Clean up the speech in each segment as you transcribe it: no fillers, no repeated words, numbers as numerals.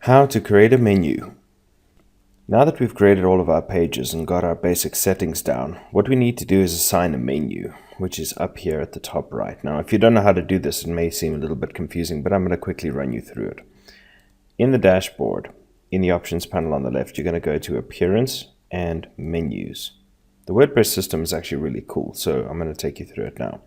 How to create a menu. Now that we've created all of our pages and got our basic settings down, what we need to do is assign a menu, which is up here at the top right. Now, if you don't know how to do this, it may seem a little bit confusing, but I'm going to quickly run you through it. In the dashboard, in the options panel on the left, you're going to go to Appearance and Menus. The WordPress system is actually really cool, so I'm going to take you through it now.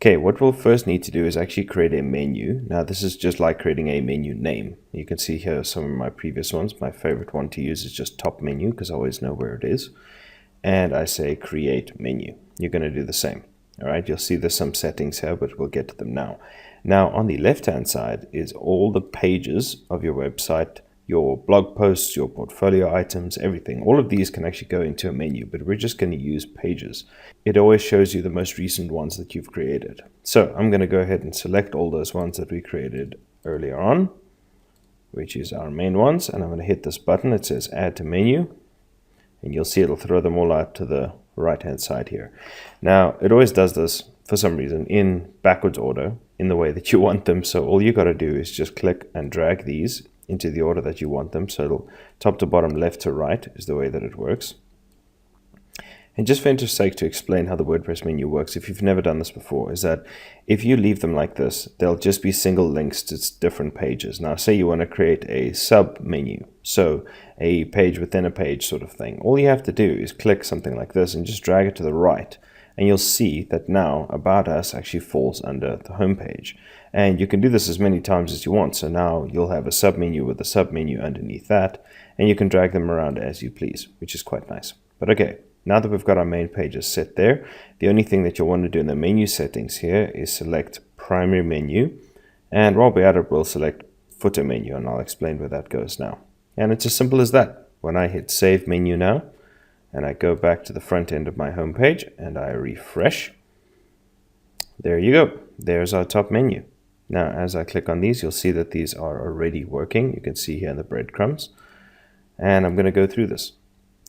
Okay, what we'll first need to do is actually create a menu. Now this is just like creating a menu name. You can see here some of my previous ones. My favorite one to use is just top menu because I always know where it is. And I say create menu. You're going to do the same. All right, you'll see there's some settings here, but we'll get to them now. Now on the left hand side is all the pages of your website, your blog posts, your portfolio items, everything. All of these can actually go into a menu, but we're just going to use pages. It always shows you the most recent ones that you've created. So I'm going to go ahead and select all those ones that we created earlier on, which is our main ones. And I'm going to hit this button. It says add to menu. And you'll see it'll throw them all out to the right hand side here. Now it always does this for some reason in backwards order in the way that you want them. So all you got to do is just click and drag these into the order that you want them. So it'll top to bottom, left to right is the way that it works. And just for interest's sake to explain how the WordPress menu works, if you've never done this before, is that if you leave them like this, they'll just be single links to different pages. Now say you want to create a sub menu, so a page within a page sort of thing. All you have to do is click something like this and just drag it to the right. And you'll see that now About Us actually falls under the home page. And you can do this as many times as you want. So now you'll have a submenu with a submenu underneath that, and you can drag them around as you please, which is quite nice. But okay, now that we've got our main pages set there, the only thing that you'll want to do in the menu settings here is select primary menu. And while we're at it, we'll select footer menu, and I'll explain where that goes now. And it's as simple as that. When I hit save menu now, and I go back to the front end of my home page and I refresh, there you go. There's our top menu. Now, as I click on these, you'll see that these are already working. You can see here in the breadcrumbs. And I'm going to go through this.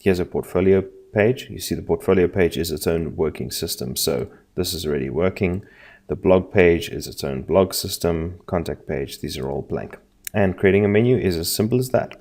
Here's a portfolio page. You see the portfolio page is its own working system. So this is already working. The blog page is its own blog system. Contact page, these are all blank. And creating a menu is as simple as that.